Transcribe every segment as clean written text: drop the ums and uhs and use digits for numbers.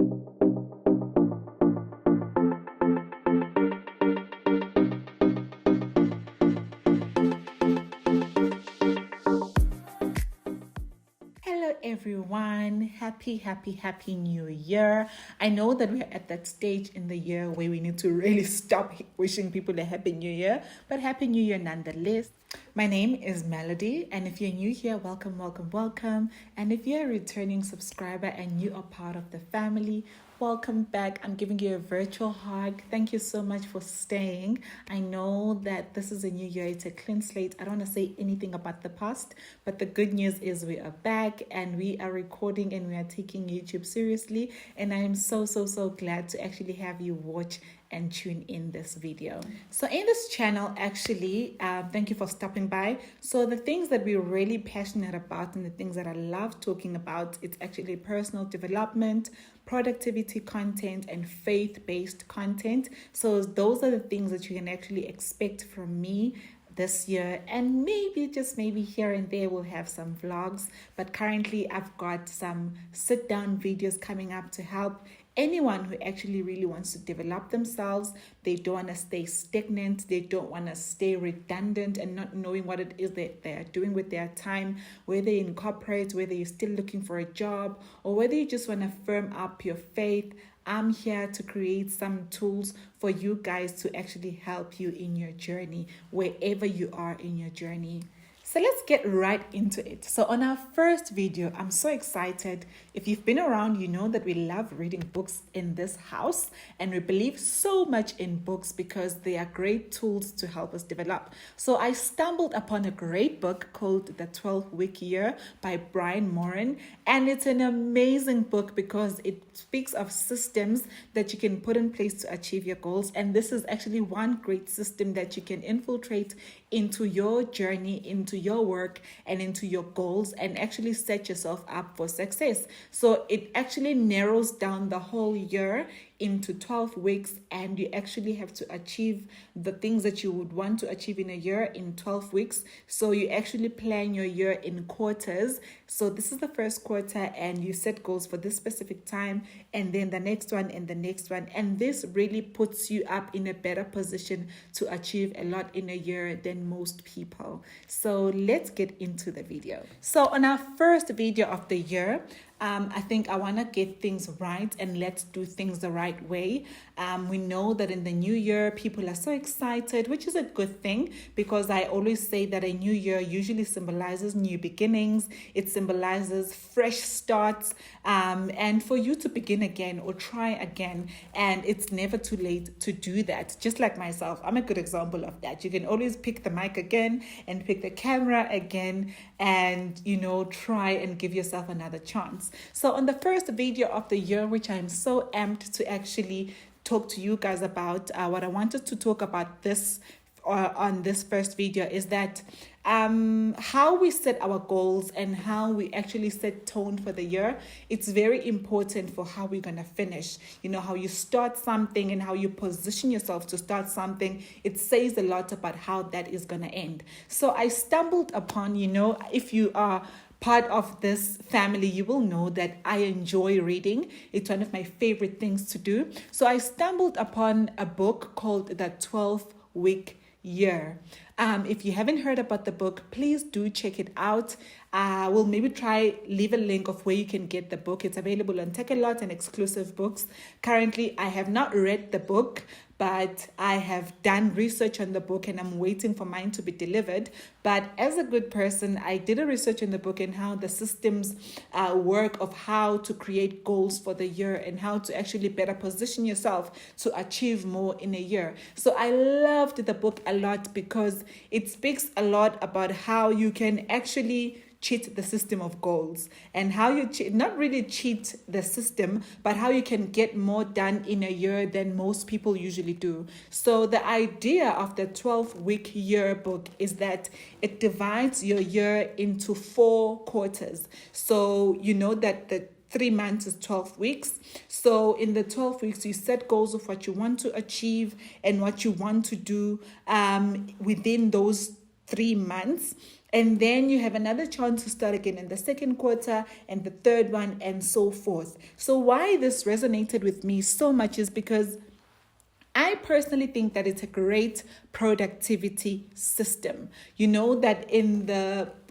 Hello everyone, happy new year. I know that we're at that stage in the year where we need to really stop wishing people a happy new year, but happy new year nonetheless. My name is Melody, and if you're new here, welcome. And if you're a returning subscriber and you are part of the family, welcome back. I'm giving you a virtual hug. Thank you so much for staying. I know that this is a new year, it's a clean slate. I don't want to say anything about the past, but the good news is we are back and we are recording and we are taking YouTube seriously. And I am so glad to actually have you watch and tune in this video. So in this channel, actually, thank you for stopping by. So the things that we're really passionate about and the things that I love talking about, it's actually personal development, productivity content, and faith-based content. So those are the things that you can actually expect from me this year, and maybe here and there we'll have some vlogs, but currently I've got some sit down videos coming up to help anyone who actually really wants to develop themselves. They don't want to stay stagnant, they don't want to stay redundant and not knowing what it is that they're doing with their time, whether in corporate, whether you're still looking for a job, or whether you just want to firm up your faith. I'm here to create some tools for you guys to actually help you in your journey, wherever you are in your journey. So let's get right into it. So on our first video, I'm so excited. If you've been around, you know that we love reading books in this house, and we believe so much in books because they are great tools to help us develop. So I stumbled upon a great book called The 12-Week Year by Brian Moran, and it's an amazing book because it speaks of systems that you can put in place to achieve your goals. And this is actually one great system that you can infiltrate into your journey, into your work, and into your goals, and actually set yourself up for success. So it actually narrows down the whole year into 12 weeks, and you actually have to achieve the things that you would want to achieve in a year in 12 weeks. So you actually plan your year in quarters. So this is the first quarter, and you set goals for this specific time, and then the next one and the next one. And this really puts you up in a better position to achieve a lot in a year than most people. So let's get into the video. So on our first video of the year, I think I want to get things right, and let's do things the right way. We know that in the new year, people are so excited, which is a good thing, because I always say that a new year usually symbolizes new beginnings. It symbolizes fresh starts, and for you to begin again or try again. And it's never too late to do that. Just like myself, I'm a good example of that. You can always pick the mic again and pick the camera again, and try and give yourself another chance. So on the first video of the year, which I'm so amped to actually talk to you guys about, what I wanted to talk about this on this first video is that how we set our goals and how we actually set tone for the year. It's very important for how we're going to finish. How you start something and how you position yourself to start something, it says a lot about how that is going to end. So I stumbled upon, if you are part of this family, you will know that I enjoy reading. It's one of my favorite things to do. So I stumbled upon a book called The 12-Week Year. If you haven't heard about the book, please do check it out. We'll maybe leave a link of where you can get the book. It's available on Take-A-Lot and Exclusive Books. Currently, I have not read the book, but I have done research on the book and I'm waiting for mine to be delivered. But as a good person, I did a research on the book and how the systems work of how to create goals for the year and how to actually better position yourself to achieve more in a year. So I loved the book a lot because it speaks a lot about how you can actually cheat the system of goals, and how you not really cheat the system, but how you can get more done in a year than most people usually do. So the idea of the 12-week year book is that it divides your year into 4 quarters. So you know that the 3 months is 12 weeks. So in the 12 weeks, you set goals of what you want to achieve and what you want to do within those 3 months. And then you have another chance to start again in the second quarter and the third one and so forth. So why this resonated with me so much is because I personally think that it's a great productivity system. You know that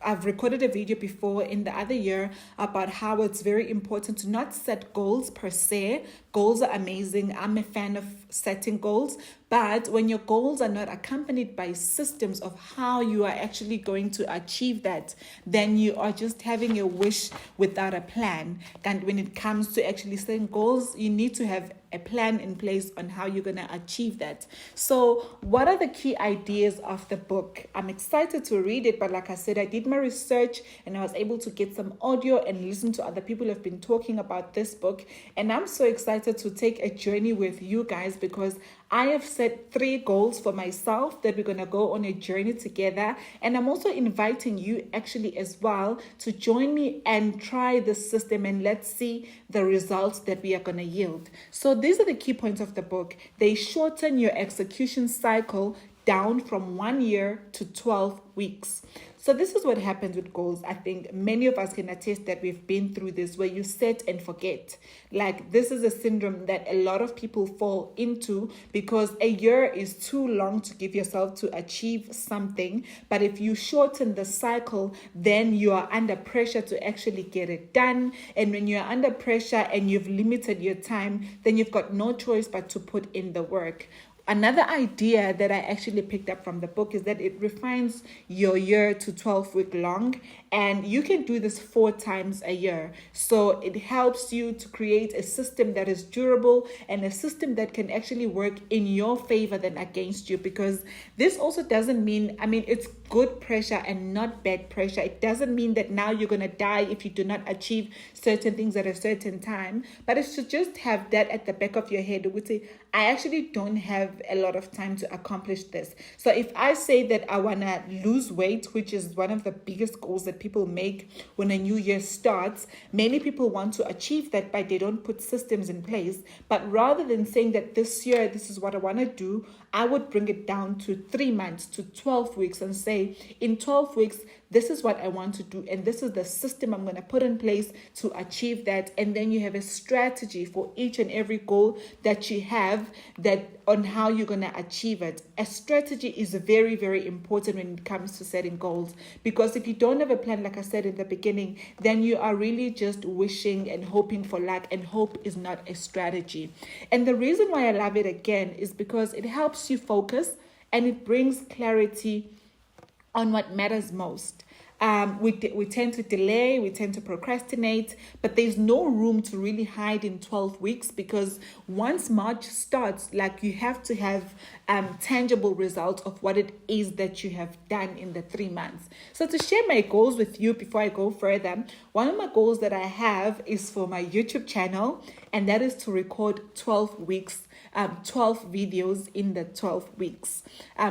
I've recorded a video before in the other year about how it's very important to not set goals per se. Goals are amazing. I'm a fan of setting goals. But when your goals are not accompanied by systems of how you are actually going to achieve that, then you are just having a wish without a plan. And when it comes to actually setting goals, you need to have a plan in place on how you're going to achieve that. So what are the key ideas of the book? I'm excited to read it, but like I said, I did my research and I was able to get some audio and listen to other people who have been talking about this book. And I'm so excited to take a journey with you guys because I have set 3 goals for myself that we're going to go on a journey together. And I'm also inviting you actually as well to join me and try this system and let's see the results that we are going to yield. So these are the key points of the book. They shorten your execution cycle down from 1 year to 12 weeks. So this is what happens with goals. I think many of us can attest that we've been through this where you set and forget. Like this is a syndrome that a lot of people fall into because a year is too long to give yourself to achieve something. But if you shorten the cycle, then you are under pressure to actually get it done. And when you're under pressure and you've limited your time, then you've got no choice but to put in the work. Another idea that I actually picked up from the book is that it refines your year to 12-week long, and you can do this 4 times a year. So it helps you to create a system that is durable and a system that can actually work in your favor than against you, because this also doesn't mean, it's good pressure and not bad pressure. It doesn't mean that now you're going to die if you do not achieve certain things at a certain time, but it's to just have that at the back of your head. It would say, I actually don't have a lot of time to accomplish this. So if I say that I want to lose weight, which is one of the biggest goals that people make when a new year starts, many people want to achieve that, but they don't put systems in place. But rather than saying that this year, this is what I want to do, I would bring it down to 3 months, to 12 weeks and say, in 12 weeks, this is what I want to do, and this is the system I'm going to put in place to achieve that. And then you have a strategy for each and every goal that you have, that on how you're going to achieve it. A strategy is very, very important when it comes to setting goals, because if you don't have a plan, like I said in the beginning, then you are really just wishing and hoping for luck, and hope is not a strategy. And the reason why I love it again is because it helps you focus and it brings clarity on what matters most. We tend to delay, we tend to procrastinate, but there's no room to really hide in 12 weeks, because once March starts, like, you have to have tangible results of what it is that you have done in the 3 months. So to share my goals with you before I go further, one of my goals that I have is for my YouTube channel, and that is to record 12 weeks 12 videos in the 12 weeks.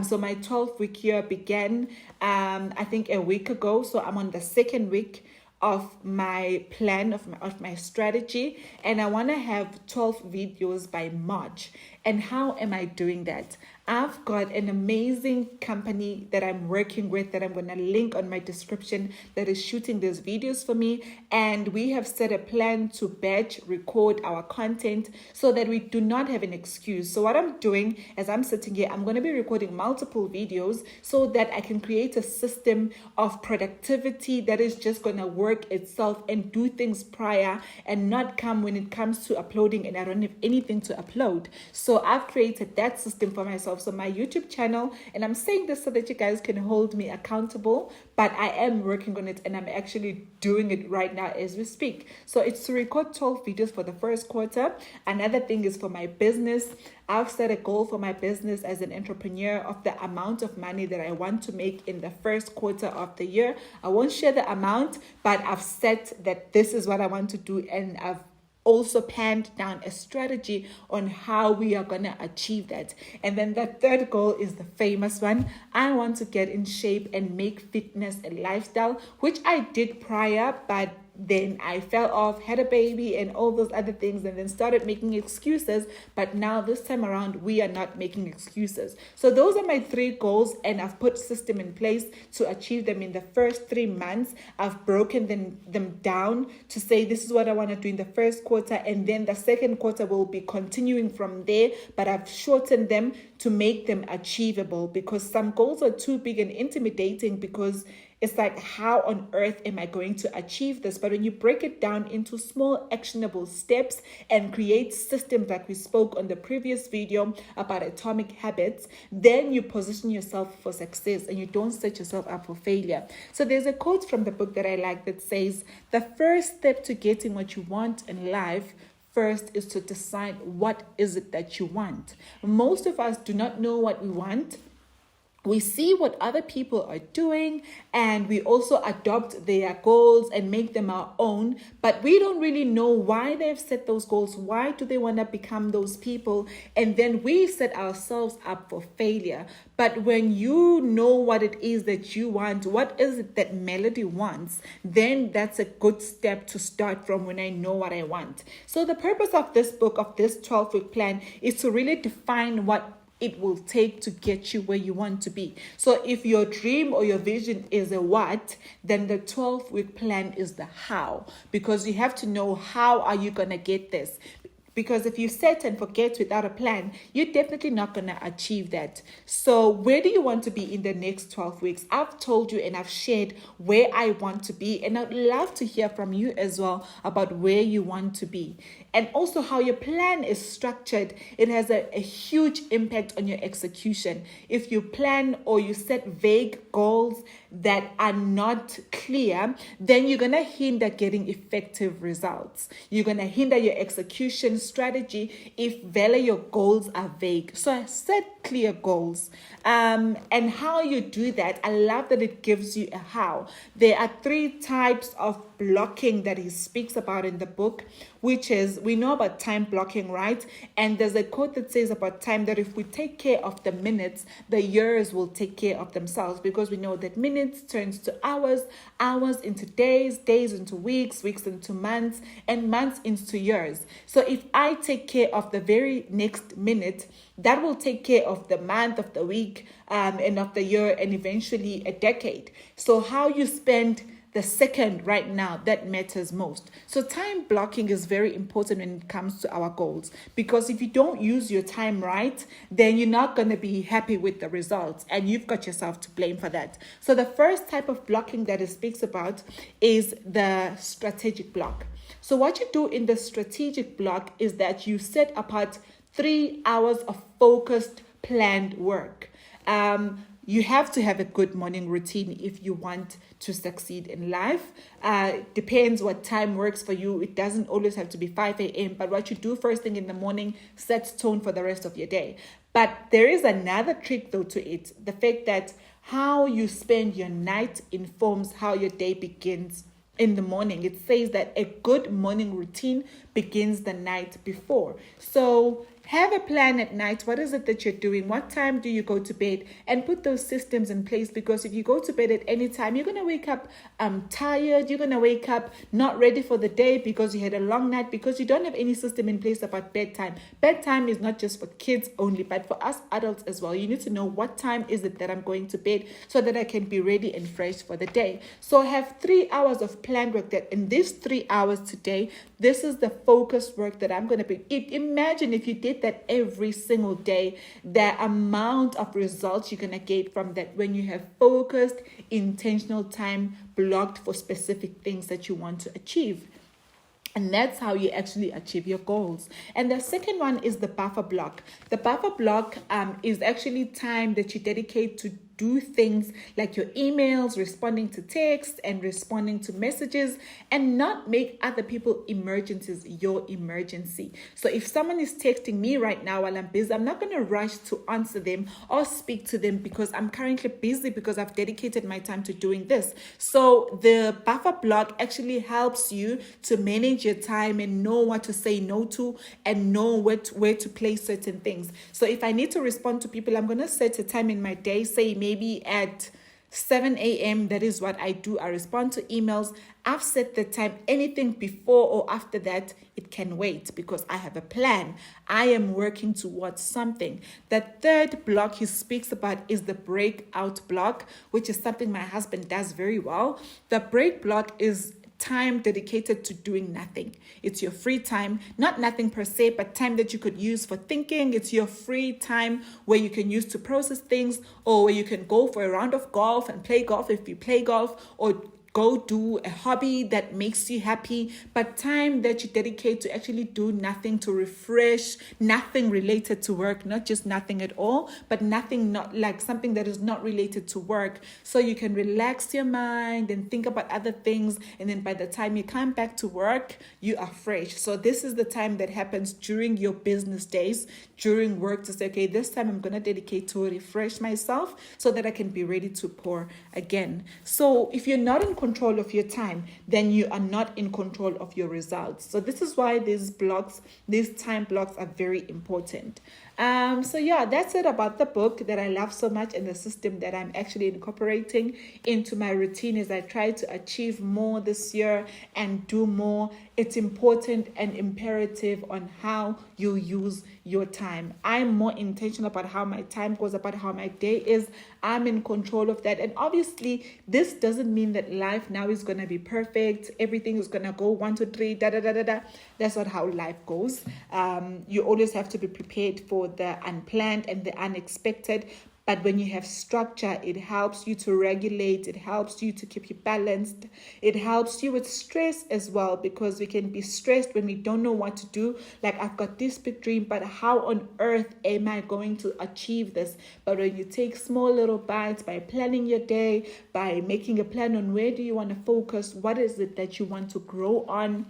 So my 12-week year began, I think, a week ago. So I'm on the 2nd week of my plan, of my strategy, and I want to have 12 videos by March. And how am I doing that? I've got an amazing company that I'm working with, that I'm going to link on my description, that is shooting these videos for me. And we have set a plan to batch record our content so that we do not have an excuse. So what I'm doing as I'm sitting here, I'm going to be recording multiple videos so that I can create a system of productivity that is just going to work itself and do things prior and not come when it comes to uploading and I don't have anything to upload. So I've created that system for myself. So my YouTube channel, and I'm saying this so that you guys can hold me accountable, but I am working on it and I'm actually doing it right now as we speak. So it's to record 12 videos for the first quarter. Another thing is for my business. I've set a goal for my business as an entrepreneur of the amount of money that I want to make in the first quarter of the year. I won't share the amount, but I've set that this is what I want to do, and I've also panned down a strategy on how we are going to achieve that. And then the third goal is the famous one. I want to get in shape and make fitness a lifestyle, which I did prior, but then I fell off, had a baby and all those other things, and then started making excuses. But now this time around, we are not making excuses. So those are my 3 goals, and I've put system in place to achieve them in the first 3 months. I've broken them down to say this is what I want to do in the first quarter, and then the second quarter will be continuing from there, but I've shortened them to make them achievable, because some goals are too big and intimidating, because it's like, how on earth am I going to achieve this? But when you break it down into small actionable steps and create systems like we spoke on the previous video about atomic habits, then you position yourself for success and you don't set yourself up for failure. So there's a quote from the book that I like that says, the first step to getting what you want in life first is to decide what is it that you want. Most of us do not know what we want. We see what other people are doing, and we also adopt their goals and make them our own, but we don't really know why they've set those goals. Why do they want to become those people? And then we set ourselves up for failure. But when you know what it is that you want, what is it that Melody wants, then that's a good step to start from. When I know what I want. So the purpose of this book, of this 12-week plan, is to really define what it will take to get you where you want to be. So if your dream or your vision is a what, then the 12-week plan is the how, because you have to know how are you going to get this. Because if you set and forget without a plan, you're definitely not going to achieve that. So where do you want to be in the next 12 weeks? I've told you and I've shared where I want to be. And I'd love to hear from you as well about where you want to be. And also how your plan is structured. It has a huge impact on your execution. If you plan or you set vague goals that are not clear, then you're going to hinder getting effective results. You're going to hinder your execution strategy if your goals are vague. So I set clear goals. And how you do that, I love that it gives you a how. There are 3 types of blocking that he speaks about in the book, which is, we know about time blocking, right? And there's a quote that says about time that if we take care of the minutes, the years will take care of themselves, because we know that minutes turns to hours, hours into days, days into weeks, weeks into months, and months into years. So if I take care of the very next minute, that will take care of the month, of the week, and of the year, and eventually a decade. So how you spend the second right now, that matters most. So time blocking is very important when it comes to our goals, because if you don't use your time right, then you're not going to be happy with the results, and you've got yourself to blame for that. So the first type of blocking that it speaks about is the strategic block. So what you do in the strategic block is that you set apart 3 hours of focused, planned work. You have to have a good morning routine if you want to succeed in life. Depends what time works for you. It doesn't always have to be 5 a.m. But what you do first thing in the morning sets tone for the rest of your day. But there is another trick though to it. The fact that how you spend your night informs how your day begins in the morning. It says that a good morning routine begins the night before. So have a plan at night. What is it that you're doing? What time do you go to bed? And put those systems in place, because if you go to bed at any time, you're going to wake up tired. You're going to wake up not ready for the day because you had a long night, because you don't have any system in place about bedtime. Bedtime is not just for kids only, but for us adults as well. You need to know what time is it that I'm going to bed so that I can be ready and fresh for the day. So have 3 hours of planned work, that in these 3 hours today, this is the focused work that I'm going to be. Imagine if you did that every single day, the amount of results you're going to get from that when you have focused, intentional time blocked for specific things that you want to achieve. And that's how you actually achieve your goals. And the second one is the buffer block. The buffer block is actually time that you dedicate to do things like your emails, responding to texts, and responding to messages, and not make other people emergencies your emergency. So if someone is texting me right now while I'm busy, I'm not going to rush to answer them or speak to them because I'm currently busy, because I've dedicated my time to doing this. So the buffer block actually helps you to manage your time and know what to say no to, and know where to place certain things. So if I need to respond to people, I'm going to set a time in my day, say maybe at 7 a.m. That is what I do. I respond to emails. I've set the time. Anything before or after that, it can wait because I have a plan. I am working towards something. The third block he speaks about is the breakout block, which is something my husband does very well. The break block is time dedicated to doing nothing. It's your free time, not nothing per se, but time that you could use for thinking. It's your free time where you can use to process things, or where you can go for a round of golf and play golf if you play golf, or go do a hobby that makes you happy, but time that you dedicate to actually do nothing, to refresh, nothing related to work, not just nothing at all, but nothing, not like something that is not related to work. So you can relax your mind and think about other things. And then by the time you come back to work, you are fresh. So this is the time that happens during your business days, during work, to say, okay, this time I'm going to dedicate to refresh myself so that I can be ready to pour again. So if you're not in control of your time, then you are not in control of your results. So this is why these time blocks are very important. So yeah, that's it about the book that I love so much, and the system that I'm actually incorporating into my routine as I try to achieve more this year and do more. It's important and imperative on how you use your time. I'm more intentional about how my time goes, about how my day is. I'm in control of that. And obviously, this doesn't mean that life now is going to be perfect. Everything is going to go 1, 2, 3, da, da, da, da, da. That's not how life goes. You always have to be prepared for the unplanned and the unexpected. But when you have structure, it helps you to regulate. It helps you to keep you balanced. It helps you with stress as well, because we can be stressed when we don't know what to do. Like, I've got this big dream, but how on earth am I going to achieve this? But when you take small little bites, by planning your day, by making a plan on where do you want to focus, what is it that you want to grow on,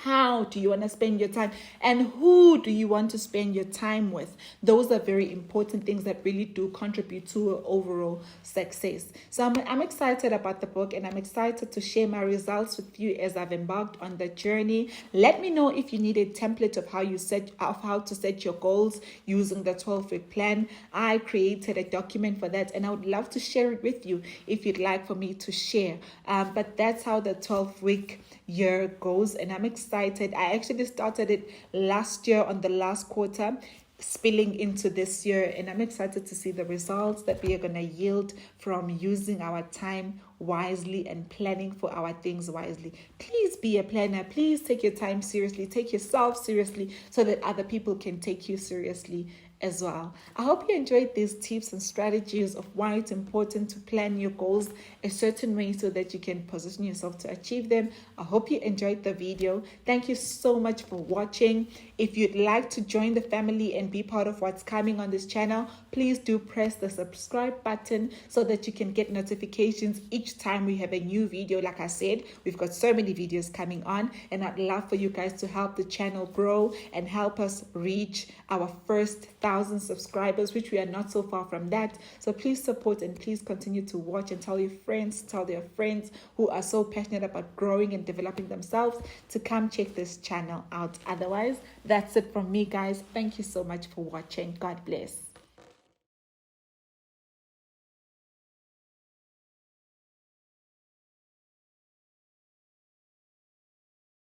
how do you want to spend your time, and who do you want to spend your time with? Those are very important things that really do contribute to overall success. So I'm excited about the book, and I'm excited to share my results with you as I've embarked on the journey. Let me know if you need a template of how to set your goals using the 12-week plan. I created a document for that, and I would love to share it with you if you'd like for me to share. But that's how the 12-week year goes, and I'm excited. I actually started it last year on the last quarter, spilling into this year, and I'm excited to see the results that we are going to yield from using our time wisely and planning for our things wisely. Please be a planner. Please take your time seriously. Take yourself seriously so that other people can take you seriously as well. I hope you enjoyed these tips and strategies of why it's important to plan your goals a certain way so that you can position yourself to achieve them. I hope you enjoyed the video. Thank you so much for watching. If you'd like to join the family and be part of what's coming on this channel, please do press the subscribe button so that you can get notifications each time we have a new video. Like I said, we've got so many videos coming on, and I'd love for you guys to help the channel grow and help us reach our first 1,000 subscribers, which we are not so far from that. So please support and please continue to watch, and tell your friends, tell their friends who are so passionate about growing and developing themselves to come check this channel out. Otherwise, that's it from me, guys. Thank you so much for watching. God bless.